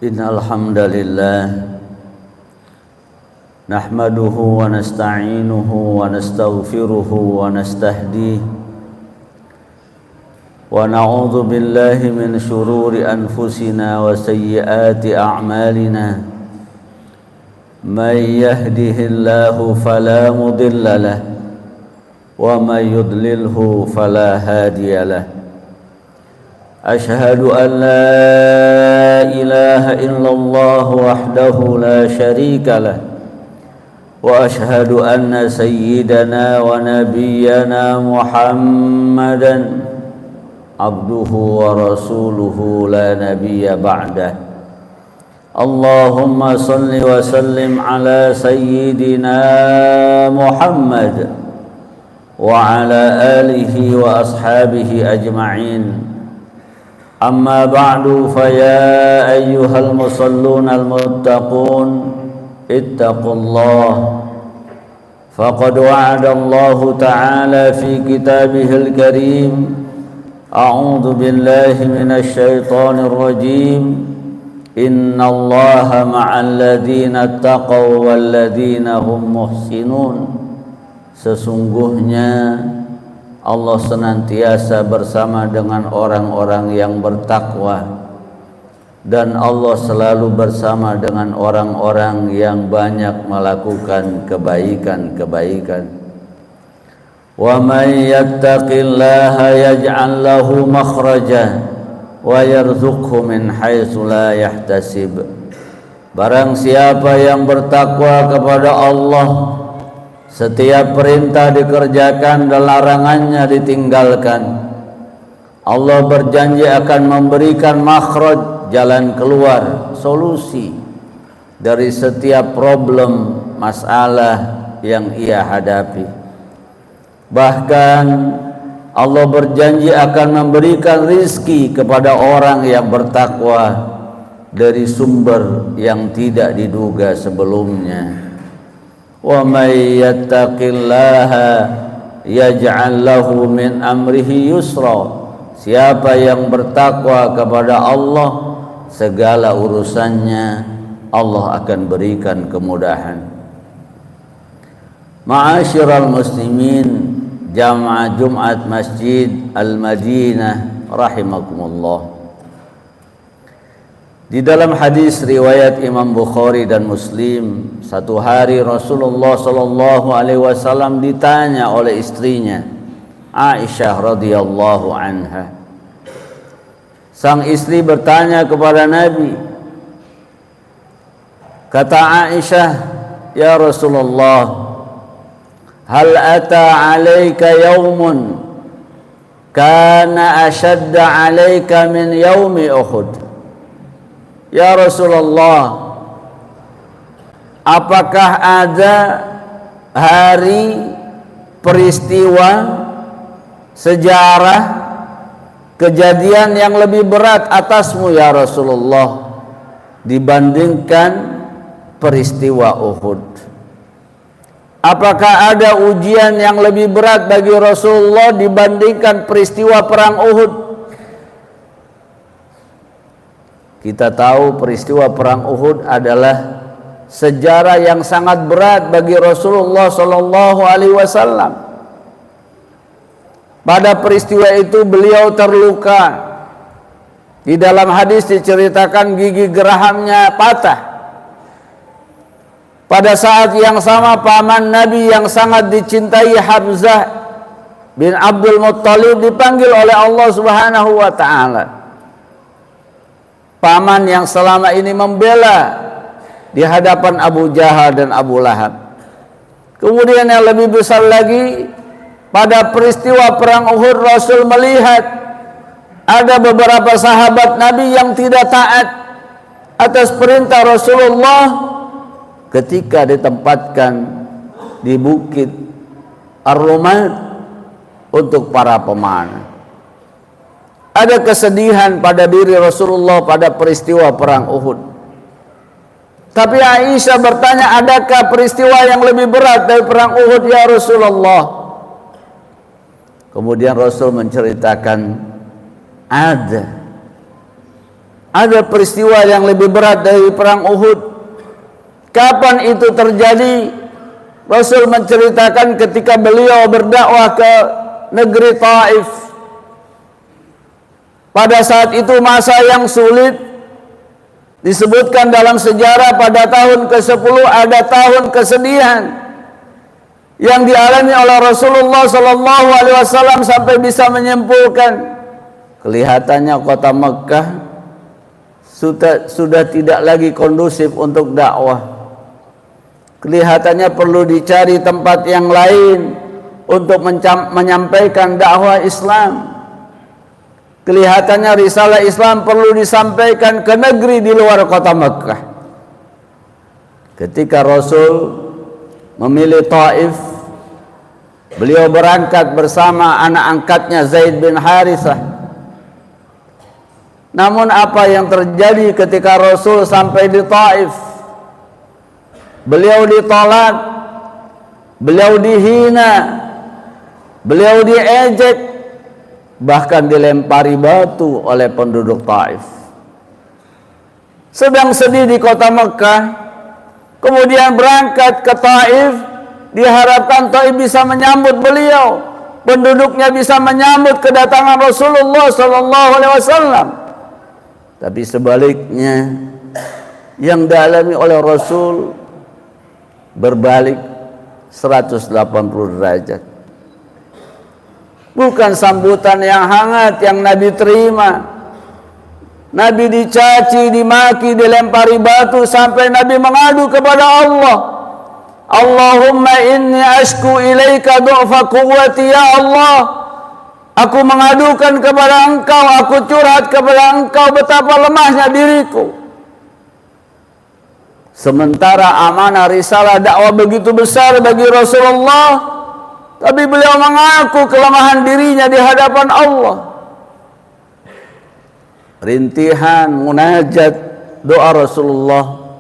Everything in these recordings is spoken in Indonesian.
Innal hamdalillah nahmaduhu wa nasta'inuhu wa nastaghfiruhu wa nastahdihi wa na'udzu billahi min shururi anfusina wa sayyiati a'malina may yahdihillahu fala mudilla lahu wa may yudlilhu fala hadiya lahu. أشهد أن لا إله إلا الله وحده لا شريك له وأشهد أن سيدنا ونبينا محمدا عبده ورسوله لا نبي بعده. اللهم صل وسلم على سيدنا محمد وعلى آله وأصحابه أجمعين. أما بعد فيا أيها المصلون المتقون اتقوا الله فقد وعد الله تعالى في كتابه الكريم أعوذ بالله من الشيطان الرجيم إن الله مع الذين اتقوا والذين هم محسنون. Sesungguhnya Allah senantiasa bersama dengan orang-orang yang bertakwa dan Allah selalu bersama dengan orang-orang yang banyak melakukan kebaikan-kebaikan. Wa may yattaqillaha yaj'al lahu makhraja wa yarzuqhu min haitsu la yahtasib. Barang siapa yang bertakwa kepada Allah, setiap perintah dikerjakan dan larangannya ditinggalkan, Allah berjanji akan memberikan makhraj, jalan keluar, solusi dari setiap problem, masalah yang ia hadapi. Bahkan Allah berjanji akan memberikan rizki kepada orang yang bertakwa dari sumber yang tidak diduga sebelumnya. Wa may yattaqillaha yaj'al lahu min amrihi yusra. Siapa yang bertakwa kepada Allah, segala urusannya Allah akan berikan kemudahan. Ma'asyiral muslimin, jamaah Jumat Masjid Al-Madinah rahimakumullah. Di dalam hadis riwayat Imam Bukhari dan Muslim, satu hari Rasulullah sallallahu alaihi wasallam ditanya oleh istrinya Aisyah radhiyallahu anha. Sang istri bertanya kepada Nabi. Kata Aisyah, "Ya Rasulullah, hal ata 'alaika yaumun kana ashadda 'alaika min yaumi Uhud?" Ya Rasulullah, apakah ada hari, peristiwa, sejarah, kejadian yang lebih berat atasmu ya Rasulullah dibandingkan peristiwa Uhud? Apakah ada ujian yang lebih berat bagi Rasulullah dibandingkan peristiwa perang Uhud? Kita tahu peristiwa perang Uhud adalah sejarah yang sangat berat bagi Rasulullah sallallahu alaihi wasallam. Pada peristiwa itu beliau terluka. Di dalam hadis diceritakan gigi gerahamnya patah. Pada saat yang sama paman Nabi yang sangat dicintai Hamzah bin Abdul Muttalib dipanggil oleh Allah Subhanahu wa taala. Paman yang selama ini membela di hadapan Abu Jahal dan Abu Lahab. Kemudian yang lebih besar lagi, pada peristiwa perang Uhud Rasul melihat ada beberapa sahabat Nabi yang tidak taat atas perintah Rasulullah ketika ditempatkan di bukit Ar-Rumat untuk para pemanah. Ada kesedihan pada diri Rasulullah pada peristiwa perang Uhud. Tapi Aisyah bertanya, adakah peristiwa yang lebih berat dari perang Uhud ya Rasulullah? Kemudian Rasul menceritakan ada. ada peristiwa yang lebih berat dari perang Uhud. Kapan itu terjadi? Rasul menceritakan ketika beliau berdakwah ke negeri Taif. Pada saat itu masa yang sulit. Disebutkan dalam sejarah pada tahun ke-10 ada tahun kesedihan yang dialami oleh Rasulullah SAW sampai bisa menyimpulkan kelihatannya kota Mekah sudah tidak lagi kondusif untuk dakwah. Kelihatannya perlu dicari tempat yang lain untuk menyampaikan dakwah Islam. Kelihatannya risalah Islam perlu disampaikan ke negeri di luar kota Mekah. Ketika Rasul memilih Taif, beliau berangkat bersama anak angkatnya Zaid bin Harithah. Namun apa yang terjadi ketika Rasul sampai di Taif? Beliau ditolak, beliau dihina, beliau diejek, bahkan dilempari batu oleh penduduk Taif. Sedang sedih di kota Mekah, kemudian berangkat ke Taif, diharapkan Taif bisa menyambut beliau, penduduknya bisa menyambut kedatangan Rasulullah SAW. Tapi sebaliknya, yang dialami oleh Rasul berbalik 180 derajat. Bukan sambutan yang hangat yang Nabi terima. Nabi dicaci, dimaki, dilempari batu sampai Nabi mengadu kepada Allah. Allahumma inni ashku ilaika du'fa quwwati ya Allah. Aku mengadukan kepada Engkau, aku curhat kepada Engkau betapa lemahnya diriku. Sementara amanah risalah dakwah begitu besar bagi Rasulullah, tapi beliau mengaku kelemahan dirinya di hadapan Allah. Rintihan, munajat, doa Rasulullah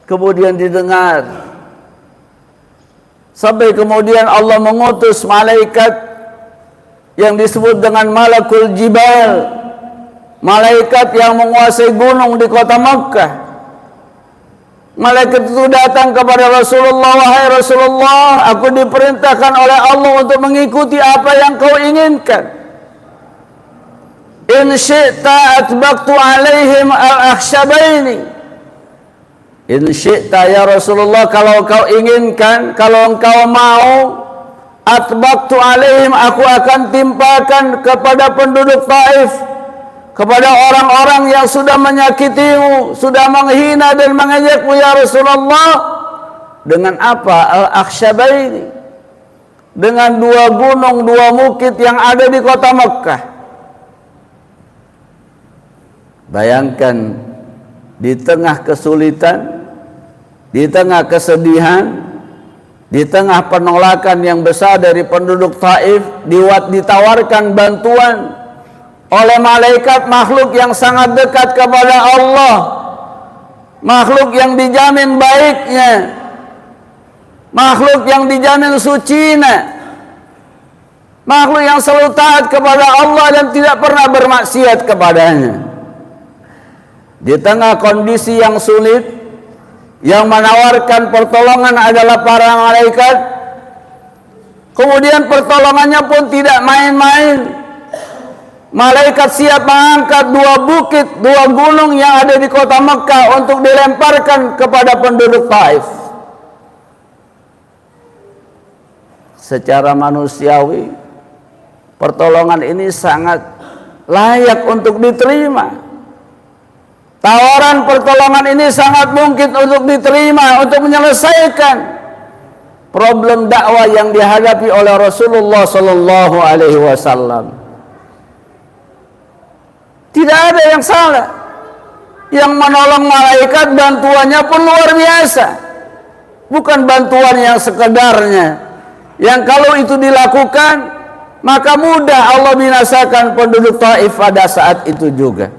kemudian didengar. Sampai kemudian Allah mengutus malaikat yang disebut dengan Malakul Jibal, malaikat yang menguasai gunung di kota Makkah. Malaikat itu datang kepada Rasulullah, wahai Rasulullah, aku diperintahkan oleh Allah untuk mengikuti apa yang kau inginkan. In syi'ta atbaqtu alaihim al-akhshabaini. In syi'ta ya Rasulullah, kalau kau inginkan, kalau engkau mau, atbaqtu alaihim, aku akan timpakan kepada penduduk Taif, kepada orang-orang yang sudah menyakitimu, sudah menghina dan mengejekmu ya Rasulullah. Dengan apa? Al-Akhshabaini, dengan dua gunung, dua bukit yang ada di kota Mekah. Bayangkan, di tengah kesulitan, di tengah kesedihan, di tengah penolakan yang besar dari penduduk Taif, ditawarkan bantuan oleh malaikat, makhluk yang sangat dekat kepada Allah, makhluk yang dijamin baiknya, makhluk yang dijamin sucinya, makhluk yang selalu taat kepada Allah dan tidak pernah bermaksiat kepadanya. Di tengah kondisi yang sulit, yang menawarkan pertolongan adalah para malaikat. Kemudian pertolongannya pun tidak main-main. Malaikat siap mengangkat dua bukit, dua gunung yang ada di kota Mekah untuk dilemparkan kepada penduduk Taif. Secara manusiawi, pertolongan ini sangat layak untuk diterima. Tawaran pertolongan ini sangat mungkin untuk diterima, untuk menyelesaikan problem dakwah yang dihadapi oleh Rasulullah Sallallahu Alaihi Wasallam. Tidak ada yang salah. Yang menolong malaikat, bantuannya pun luar biasa. Bukan bantuan yang sekedarnya, yang kalau itu dilakukan, maka mudah Allah binasakan penduduk Taif pada saat itu juga.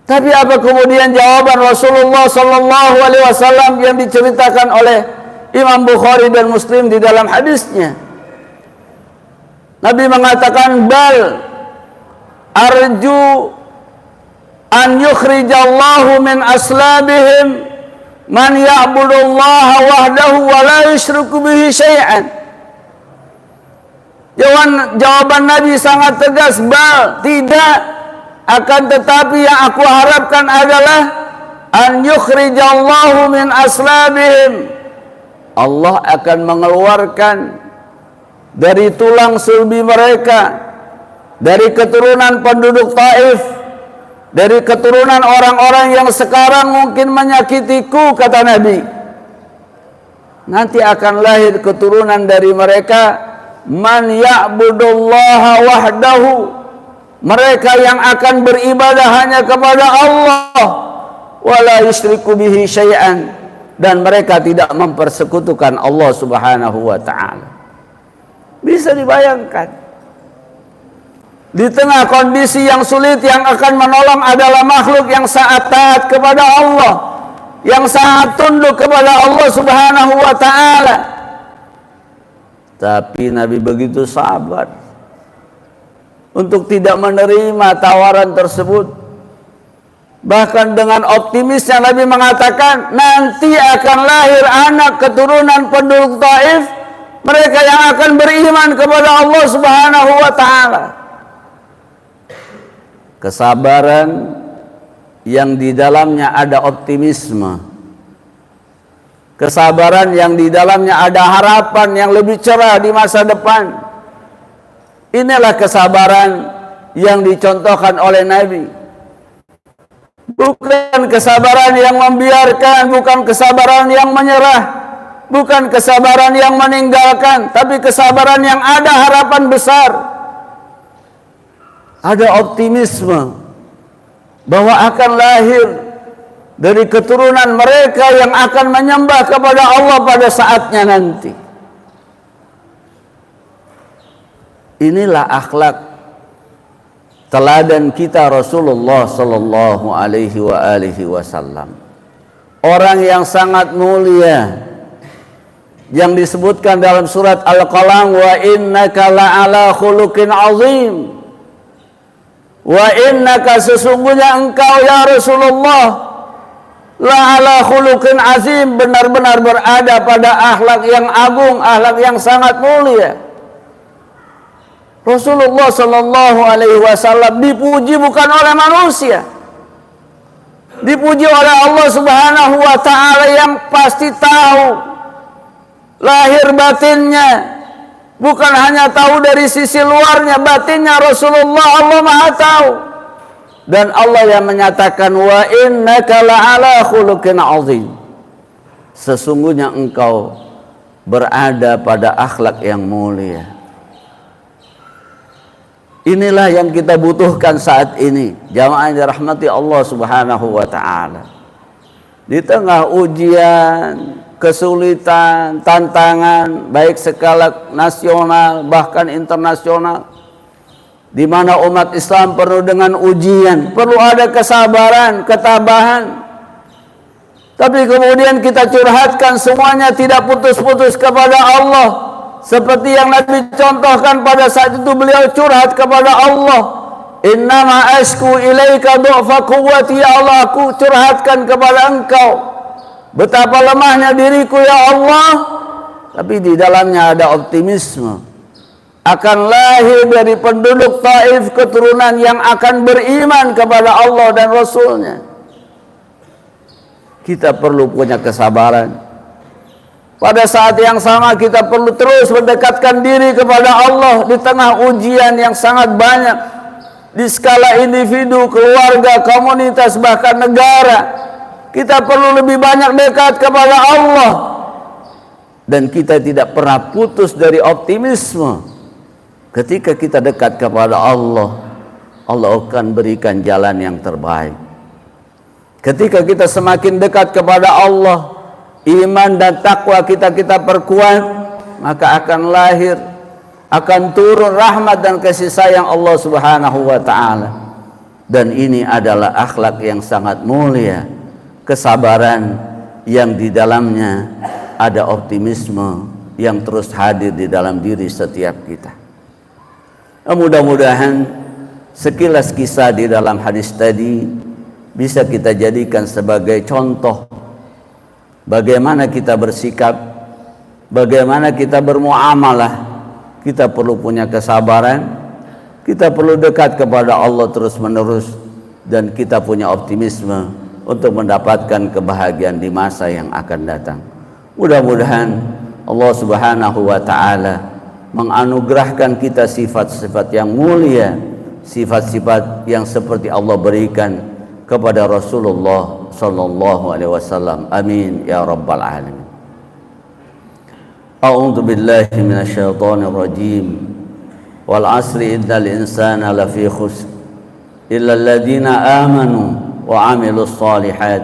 Tapi apa kemudian jawaban Rasulullah Sallallahu Alaihi Wasallam yang diceritakan oleh Imam Bukhari dan Muslim di dalam hadisnya? Nabi mengatakan, bal arju an yukhrijallahu min aslabihim man ya'budullaha wahdahu wa la yusyriku bihi syai'an. Jawaban Nabi sangat tegas, bal, tidak, akan tetapi yang aku harapkan adalah an yukhrijallahu min aslabihim, Allah akan mengeluarkan dari tulang sulbi mereka, dari keturunan penduduk Taif, dari keturunan orang-orang yang sekarang mungkin menyakitiku, kata Nabi, nanti akan lahir keturunan dari mereka, man ya'budullaha wahdahu, mereka yang akan beribadah hanya kepada Allah, wala yusyriku bihi syai'an, dan mereka tidak mempersekutukan Allah Subhanahu wa ta'ala. Bisa dibayangkan, di tengah kondisi yang sulit, yang akan menolong adalah makhluk yang sangat taat kepada Allah, yang sangat tunduk kepada Allah Subhanahu wa ta'ala. Tapi Nabi begitu sabar untuk tidak menerima tawaran tersebut. Bahkan dengan optimisnya Nabi mengatakan, nanti akan lahir anak keturunan penduduk Taif, mereka yang akan beriman kepada Allah Subhanahu wa ta'ala. Kesabaran yang di dalamnya ada optimisme, kesabaran yang di dalamnya ada harapan yang lebih cerah di masa depan. Inilah kesabaran yang dicontohkan oleh Nabi. Bukan kesabaran yang membiarkan, bukan kesabaran yang menyerah, bukan kesabaran yang meninggalkan, tapi kesabaran yang ada harapan besar. Ada optimisme bahwa akan lahir dari keturunan mereka yang akan menyembah kepada Allah pada saatnya nanti. Inilah akhlak teladan kita Rasulullah sallallahu alaihi wasallam. Orang yang sangat mulia yang disebutkan dalam surat Al-Qalam, wa innaka la'ala khuluqin azim. Wa innaka, sesungguhnya engkau ya Rasulullah, la'ala khuluqin azim, benar-benar berada pada akhlak yang agung, akhlak yang sangat mulia. Rasulullah sallallahu alaihi wasallam dipuji bukan oleh manusia, dipuji oleh Allah Subhanahu wa ta'ala yang pasti tahu lahir batinnya, bukan hanya tahu dari sisi luarnya, batinnya Rasulullah Allah Maha tahu. Dan Allah yang menyatakan, wa innaka la'ala khuluqin azim, sesungguhnya engkau berada pada akhlak yang mulia. Inilah yang kita butuhkan saat ini, jamaah yang dirahmati Allah Subhanahu wa ta'ala. Di tengah ujian, kesulitan, tantangan, baik skala nasional bahkan internasional, di mana umat Islam penuh dengan ujian, perlu ada kesabaran, ketabahan. Tapi kemudian kita curhatkan semuanya tidak putus-putus kepada Allah. Seperti yang Nabi contohkan pada saat itu, beliau curhat kepada Allah, innama ashku ilaika du'fa quwwati, ya Allah, aku curhatkan kepada engkau betapa lemahnya diriku ya Allah. Tapi di dalamnya ada optimisme, akan lahir dari penduduk Taif keturunan yang akan beriman kepada Allah dan Rasulnya. Kita perlu punya kesabaran. Pada saat yang sama kita perlu terus mendekatkan diri kepada Allah di tengah ujian yang sangat banyak di skala individu, keluarga, komunitas, bahkan negara. Kita perlu lebih banyak dekat kepada Allah, dan kita tidak pernah putus dari optimisme. Ketika kita dekat kepada Allah, Allah akan berikan jalan yang terbaik. Ketika kita semakin dekat kepada Allah, iman dan takwa kita perkuat, maka akan lahir, akan turun rahmat dan kasih sayang Allah Subhanahu wa ta'ala. Dan ini adalah akhlak yang sangat mulia, kesabaran yang di dalamnya ada optimisme yang terus hadir di dalam diri setiap kita. Mudah-mudahan sekilas kisah di dalam hadis tadi bisa kita jadikan sebagai contoh bagaimana kita bersikap, bagaimana kita bermuamalah. Kita perlu punya kesabaran, kita perlu dekat kepada Allah terus-menerus, dan kita punya optimisme untuk mendapatkan kebahagiaan di masa yang akan datang. Mudah-mudahan Allah Subhanahu wa taala menganugerahkan kita sifat-sifat yang mulia, sifat-sifat yang seperti Allah berikan kepada Rasulullah sallallahu alaihi wasallam. Amin ya rabbal alamin. A'udzu billahi minasyaitonir rajim. Wal 'asri innal insana lafi khusr illa alladziina aamanu wa 'amilus shalihat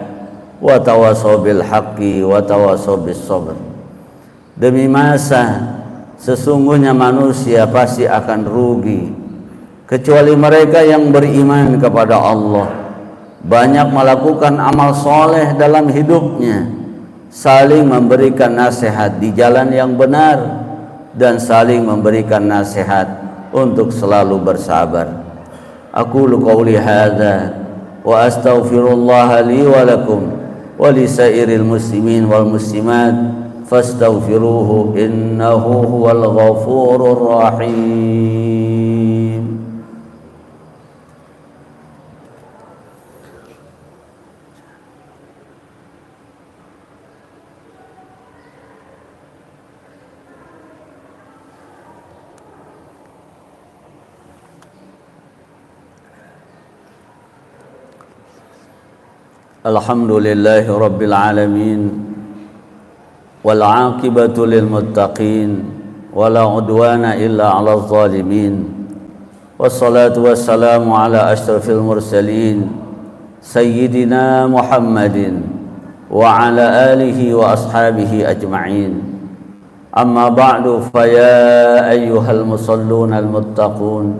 wa tawassaw bil haqqi wa tawassaw bis sabr. Demi masa, sesungguhnya manusia pasti akan rugi kecuali mereka yang beriman kepada Allah, banyak melakukan amal soleh dalam hidupnya, saling memberikan nasihat di jalan yang benar, dan saling memberikan nasihat untuk selalu bersabar. Aqulu qawli hadza wa astaghfirullah li wa lakum wa li sairil muslimin wal muslimat fastaghfiruhu innahu huwal ghafurur rahim. Alhamdulillahi rabbil alamin wal 'aqibatu lil muttaqin wala 'udwana illa 'alal zalimin. Wassalatu wassalamu ala asyrafil mursalin sayyidina Muhammadin wa ala alihi wa ashabihi ajma'in. Amma ba'du, fa ya ayyuhal musalluna al muttaqun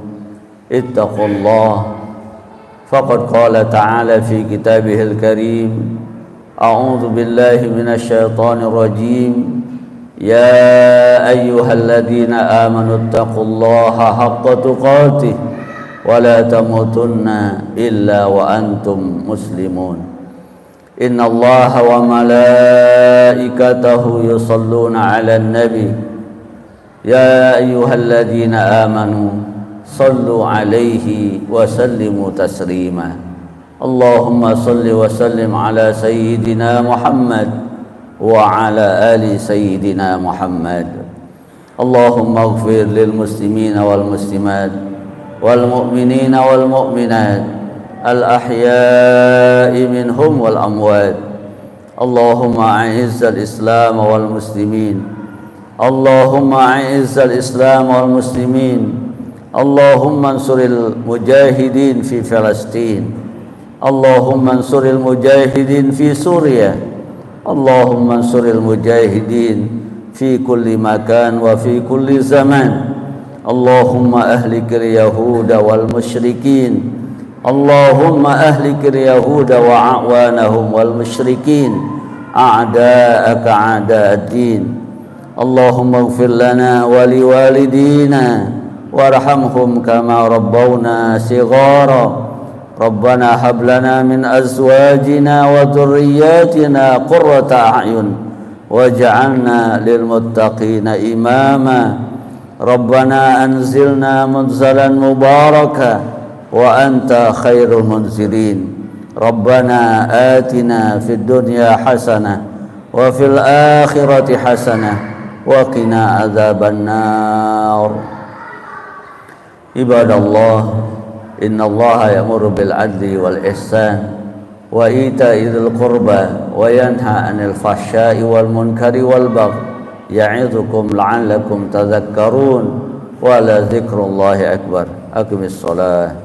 ittaqullah. Faqad qala ta'ala fi kitabihil karim. A'udzu billahi minasyaitonir rajim. Ya ayyuhalladzina amanu taqullaha haqqa tuqatih wa la tamutunna illa wa antum muslimun. Innallaha wa malaikatahu yusalluna 'alan nabi. Ya ayyuhalladzina amanu sallu 'alaihi wa sallimu taslima. Allahumma salli wa sallim ala sayyidina Muhammad wa ala ali sayyidina Muhammad. Allahumma ighfir lil muslimina wal muslimat wal mu'minina wal mu'minat al ahya'i minhum wal amwat. Allahumma a'izzal islam wal muslimin. Allahumma a'izzal islam wal muslimin. Allahumma ansuril mujahidin fi Palestin. Allahumma ansuril mujahidin fi Suriah. Allahumma ansuril mujahidin fi kulli makan wa fi kulli zaman. Allahumma ahlikil yahuda wal musyrikin. Allahumma ahlikil yahuda wa a'wanahum wal musyrikin a'da'aka a'da'ad-din. Allahumma ighfir lana wa liwalidina warhamhum kama rabbawna shighara. Rabbana hab lana min azwajina wa dhurriyyatina qurrata a'yun waj'alna lil muttaqina imama. Rabbana anzilna munzalan mubaraka wa anta khairul munzilin. Rabbana atina fid dunya hasanah wa fil akhirati hasanah wa qina adzaban nar. Ibadallah, innallaha ya'muru bil adli wal ihsan wa ita'i dzil qurba wa yanha 'anil fahsya'i wal munkari wal baghi ya'idzukum la'allakum tadhakkarun wa la dzikrullahi akbar. Aqimis shalah.